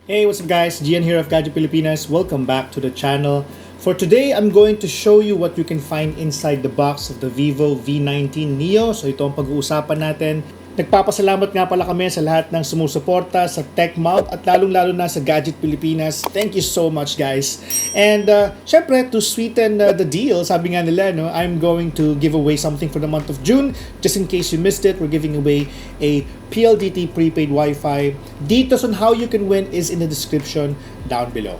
Hey, what's up guys? Gian here of Gadget Pilipinas. Welcome back to the channel. For today, I'm going to show you what you can find inside the box of the Vivo V19 Neo. So ito ang pag-uusapan natin. Nagpapasalamat nga pala kami sa lahat ng sumusuporta sa TechMouth at lalong-lalo na sa Gadget Pilipinas. Thank you so much guys. And syempre, to sweeten the deal, sabi nga nila, no, I'm going to give away something for the month of June. Just in case you missed it, we're giving away a PLDT prepaid Wi-Fi. Details on how you can win is in the description down below.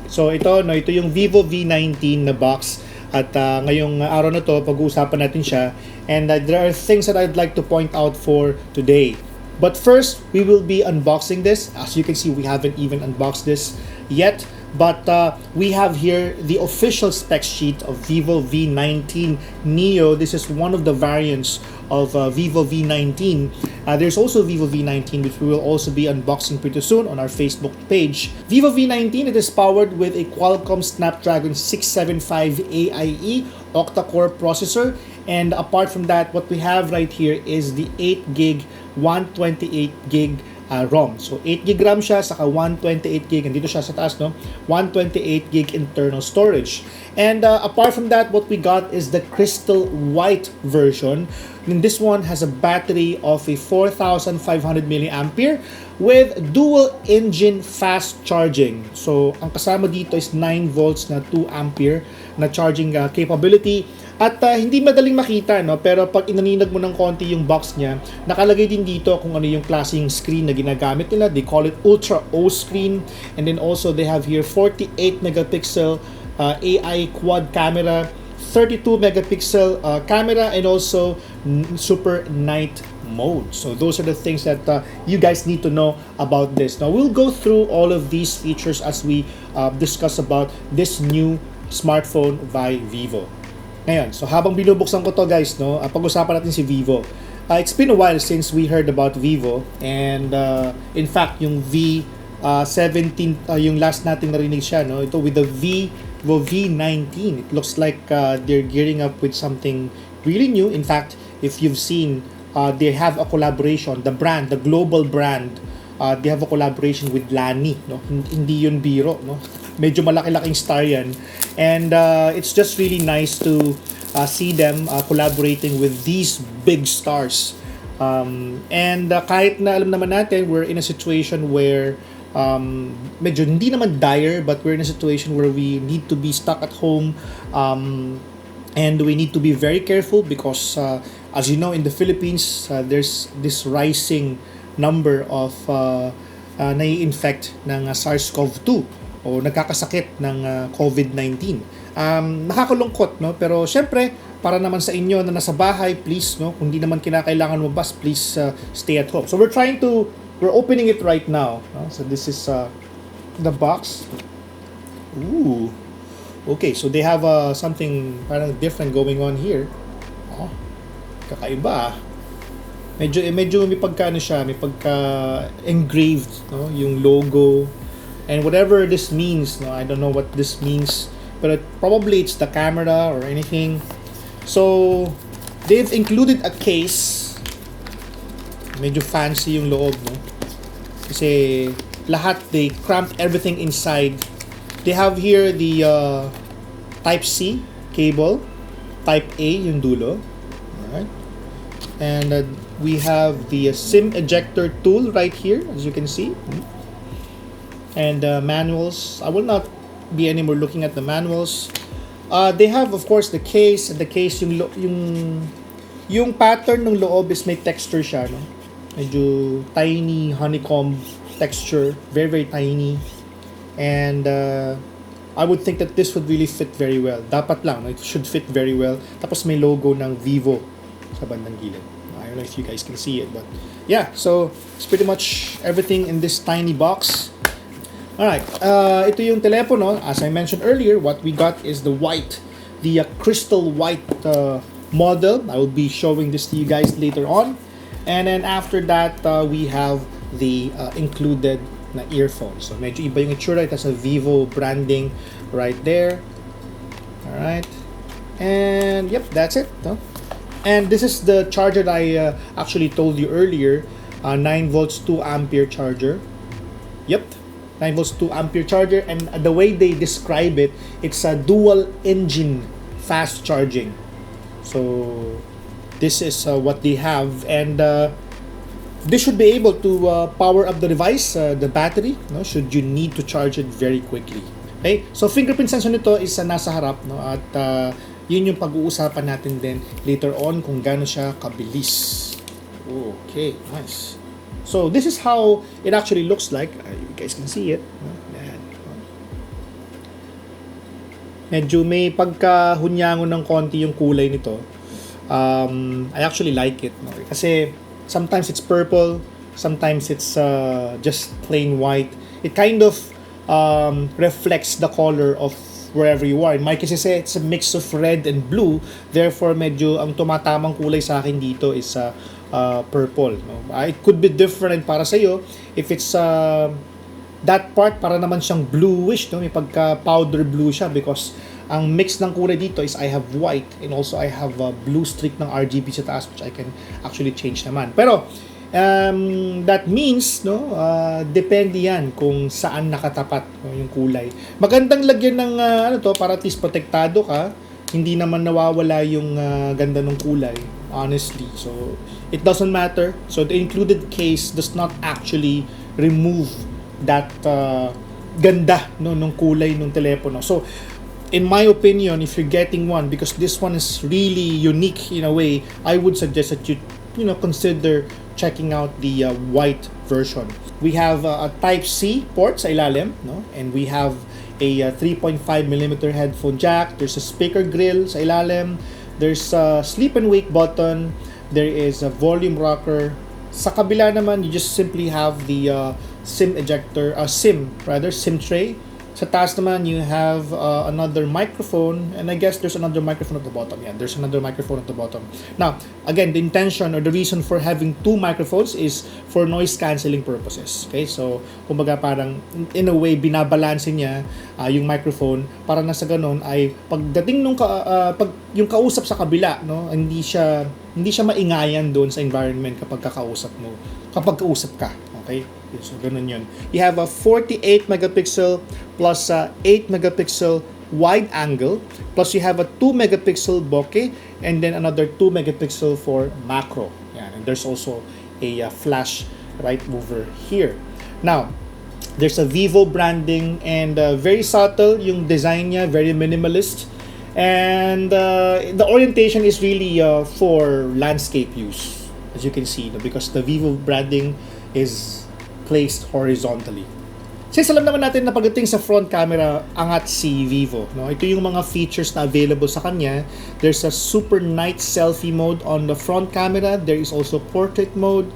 So ito yung Vivo V19 na box. At ngayong araw na to, pag-uusapan natin siya. And there are things that I'd like to point out for today. But first, we will be unboxing this. As you can see, we haven't even unboxed this yet. But we have here the official spec sheet of Vivo V19 Neo. This is one of the variants of Vivo V19. There's also Vivo V19, which we will also be unboxing pretty soon on our Facebook page. Vivo V19, it is powered with a Qualcomm Snapdragon 675 AIE octa-core processor. And apart from that, what we have right here is the 8GB, 128GB ROM. So 8GB RAM siya, saka 128GB, andito siya sa taas, no? 128GB internal storage. And apart from that, what we got is the crystal white version. And this one has a battery of a 4,500 mAh with dual engine fast charging. So ang kasama dito is 9 volts na 2 ampere na charging capability. At hindi madaling makita, no? Pero pag inaninag mo ng konti yung box niya, nakalagay din dito kung ano yung klaseng screen na ginagamit nila. They call it Ultra O screen. And then also they have here 48 megapixel AI quad camera, 32 megapixel camera, and also super night mode. So those are the things that you guys need to know about this. Now we'll go through all of these features as we discuss about this new smartphone by Vivo. Ngayon, so habang binubuksan ko to guys, no, pag-usapan natin si Vivo. It's been a while since we heard about Vivo, and in fact, yung V17, yung last natin narinig siya, no, ito with the Vivo V19. It looks like they're gearing up with something really new. In fact, if you've seen, they have a collaboration, the brand, the global brand, they have a collaboration with Lani, no? Hindi yun biro, no? Medyo malaki-laking star yan. And it's just really nice to see them collaborating with these big stars. And kahit na alam naman natin, we're in a situation where medyo hindi naman dire, but we're in a situation where we need to be stuck at home. And we need to be very careful because, as you know, in the Philippines, there's this rising number of nai-infect ng SARS-CoV-2 o nagkakasakit ng COVID-19. Nakakalungkot, no? Pero syempre, para naman sa inyo na nasa bahay, please, no? Kung di naman kinakailangan lumabas, please stay at home. So we're opening it right now. No? So this is the box. Ooh. Okay, so they have something parang different going on here. Oh, kakaiba. Medyo may pagka siya, may pagka engraved, no? Yung logo. And whatever this means, no, I don't know what this means, but probably it's the camera or anything. So they've included a case. Medyo fancy yung loob, no? Kasi lahat, they cramped everything inside. They have here the Type-C cable, Type-A yung dulo. Alright. And we have the SIM ejector tool right here, as you can see. And manuals. I will not be anymore looking at the manuals. They have, of course, the case. And the case, yung pattern ng loob is may texture siya, no? Medyo tiny honeycomb texture, very very tiny. And I would think that this would really fit very well. Dapat lang, no? It should fit very well. Tapos may logo ng Vivo sa bandang gilid. I don't know if you guys can see it, but yeah. So it's pretty much everything in this tiny box. Alright, ito yung telepono. As I mentioned earlier, what we got is the white, the crystal white model. I will be showing this to you guys later on. And then after that, we have the included na earphones. So medyo iba yung itsura. It has a Vivo branding right there. Alright. And yep, that's it. No? And this is the charger that I actually told you earlier. 9 volts 2 ampere charger. Yep, 9 volts 2 ampere charger, and the way they describe it, it's a dual engine fast charging. So this is what they have, and this should be able to power up the device, the battery, no, should you need to charge it very quickly. Okay, so fingerprint sensor nito is nasa harap, no, at yun yung pag-uusapan natin din later on kung gaano siya kabilis. Okay, nice. So this is how it actually looks like. You guys can see it. Medyo may pagkahunyango ng konti yung kulay nito. I actually like it, no? Kasi sometimes it's purple, sometimes it's just plain white. It kind of reflects the color of wherever you are. In my case, it's a mix of red and blue. Therefore, medyo ang tumatamang kulay sa akin dito is purple. No? It could be different para sa iyo if it's that part para naman siyang bluish, no? May pagka powder blue siya because ang mix ng kulay dito is I have white and also I have a blue streak ng RGB sa taas which I can actually change naman. Pero that means, no, depende yan kung saan nakatapat, no, yung kulay. Magandang lagyan ng ano to para at least protektado ka, hindi naman nawawala yung ganda ng kulay, honestly. So it doesn't matter. So the included case does not actually remove that ganda, no, nung kulay ng telepono. So in my opinion, if you're getting one, because this one is really unique in a way, I would suggest that you consider checking out the white version. We have a Type-C port sa ilalim, no? And we have a 3.5mm headphone jack. There's a speaker grill sa ilalim. There's a sleep and wake button. There is a volume rocker. Sa kabila naman, you just simply have the SIM tray. Sa taas naman, you have another microphone, and I guess there's another microphone at the bottom. Yeah, there's another microphone at the bottom. Now, again, the intention or the reason for having two microphones is for noise cancelling purposes. Okay, so kumbaga parang in a way binabalanse niya yung microphone para na sa ganun ay pagdating nung pag yung kausap sa kabila, no, hindi siya maingayan doon sa environment kapag kausap ka. Okay? So, ganun yun. You have a 48 megapixel plus 8 megapixel wide angle, plus you have a 2 megapixel bokeh, and then another 2 megapixel for macro. Yan. And there's also a flash right over here. Now, there's a Vivo branding, and very subtle yung design niya, very minimalist. And the orientation is really for landscape use, as you can see, no? Because the Vivo branding is placed horizontally. Since alam naman natin na pagdating sa front camera, angat si Vivo, no? Ito yung mga features na available sa kanya. There's a super night selfie mode on the front camera. There is also portrait mode.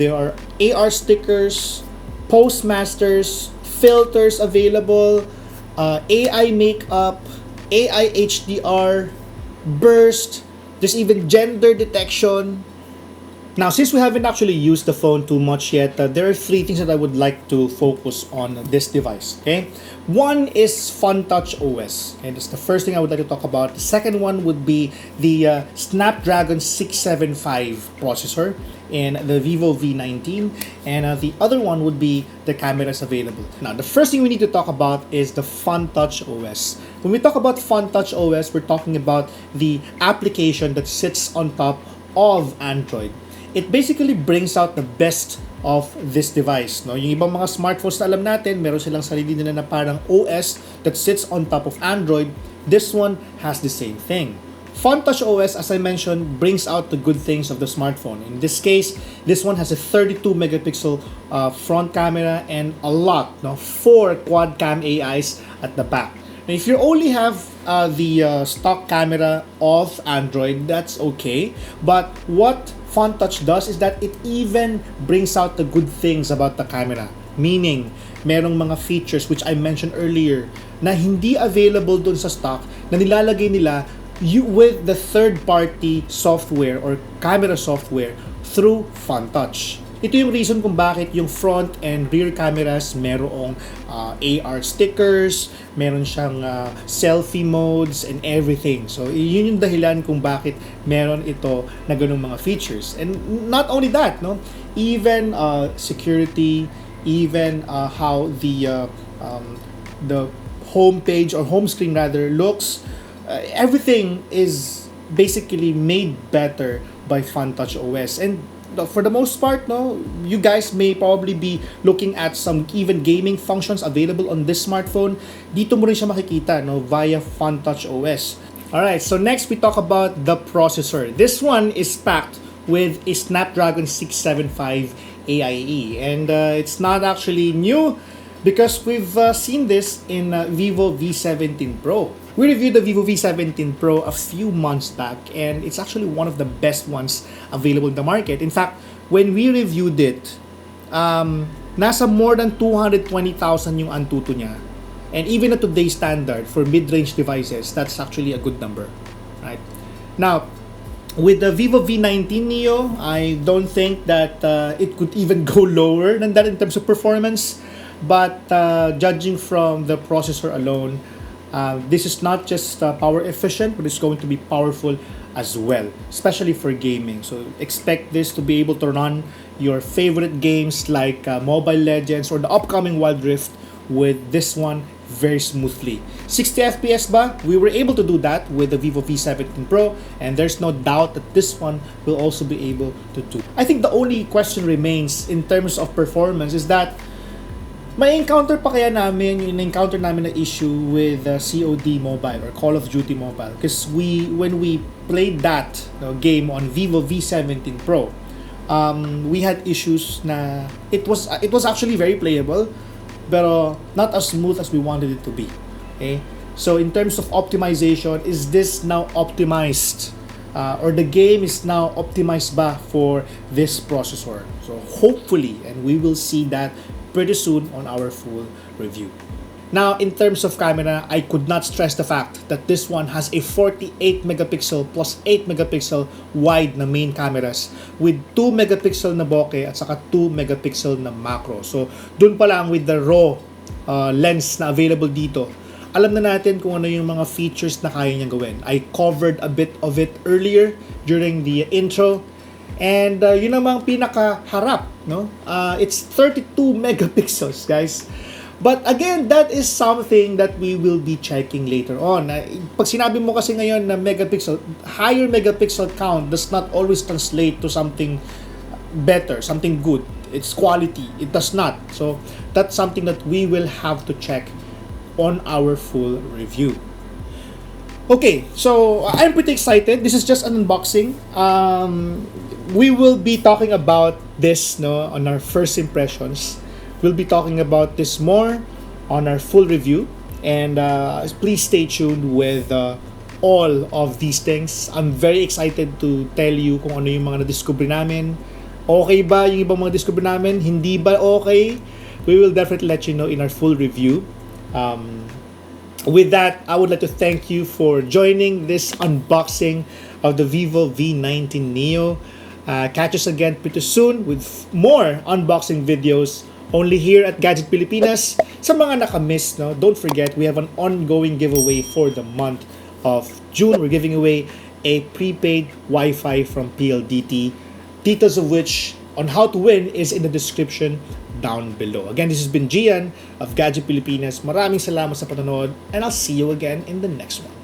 There are AR stickers, postmasters, filters available, AI makeup, AI HDR, burst. There's even gender detection. Now, since we haven't actually used the phone too much yet, there are three things that I would like to focus on this device. Okay, one is Funtouch OS, and that's the first thing I would like to talk about. The second one would be the Snapdragon 675 processor in the Vivo V19, and the other one would be the cameras available. Now, the first thing we need to talk about is the Funtouch OS. When we talk about Funtouch OS, we're talking about the application that sits on top of Android. It basically brings out the best of this device, no? Yung ibang mga smartphones na alam natin, meron silang sarili nila na parang OS that sits on top of Android. This one has the same thing. Funtouch OS, as I mentioned, brings out the good things of the smartphone. In this case, this one has a 32 megapixel front camera and a lot, no, 4 quad cam AIs at the back. Now, if you only have the stock camera of Android, that's okay. But what Funtouch does is that it even brings out the good things about the camera. Meaning, merong mga features which I mentioned earlier na hindi available dun sa stock na nilalagay nila with the third-party software or camera software through Funtouch. ito yung reason kung bakit yung front and rear cameras merong AR stickers, meron siyang selfie modes and everything. So yun yung dahilan kung bakit meron ito na ganung mga features. And not only that, no, even security, even how the home page or home screen rather looks, everything is basically made better by Funtouch OS. And for the most part, no, you guys may probably be looking at some even gaming functions available on this smartphone. Dito mo rin siya makikita, no, via Funtouch OS. Alright, so next we talk about the processor. This one is packed with a Snapdragon 675 AIE, and it's not actually new because we've seen this in Vivo V17 Pro. We reviewed the Vivo V17 Pro a few months back, and it's actually one of the best ones available in the market. In fact, when we reviewed it, nasa more than 220,000 yung Antutu niya. And even at today's standard for mid-range devices, that's actually a good number, right? Now, with the Vivo V19 Neo, I don't think that it could even go lower than that in terms of performance. But judging from the processor alone, this is not just power efficient, but it's going to be powerful as well, especially for gaming. So expect this to be able to run your favorite games like Mobile Legends or the upcoming Wild Rift with this one very smoothly. 60 FPS ba? We were able to do that with the Vivo V17 Pro, and there's no doubt that this one will also be able to do. I think the only question remains in terms of performance is that may encounter pa kaya namin yung encounter namin na issue with COD Mobile or Call of Duty Mobile, because when we played that game on Vivo V17 Pro, we had issues na it was actually very playable pero not as smooth as we wanted it to be. Okay? So in terms of optimization, is this now optimized or the game is now optimized ba for this processor? So hopefully, and we will see that pretty soon on our full review. Now, in terms of camera, I could not stress the fact that this one has a 48 megapixel plus 8 megapixel wide na main cameras with 2 megapixel na bokeh at saka 2 megapixel na macro. So, dun pa lang with the raw lens na available dito, alam na natin kung ano yung mga features na kaya niyang gawin. I covered a bit of it earlier during the intro. And yun namang pinakaharap, no? It's 32 megapixels, guys. But again, that is something that we will be checking later on. Pag sinabi mo kasi ngayon na megapixel, higher megapixel count does not always translate to something better, something good. It's quality. It does not. So that's something that we will have to check on our full review. Okay, so I'm pretty excited. This is just an unboxing. We will be talking about this on our first impressions. We'll be talking about this more on our full review. And please stay tuned with all of these things. I'm very excited to tell you kung ano yung mga na-discover namin. Okay ba yung ibang mga discover namin? Hindi ba okay? We will definitely let you know in our full review. With that, I would like to thank you for joining this unboxing of the Vivo V19 Neo. Catch us again pretty soon with more unboxing videos only here at Gadget Pilipinas. Sa mga nakamiss, don't forget we have an ongoing giveaway for the month of June. We're giving away a prepaid Wi-Fi from PLDT. Details of which on how to win is in the description down below. Again, this has been Gian of Gadget Pilipinas. Maraming salamat sa panonood, and I'll see you again in the next one.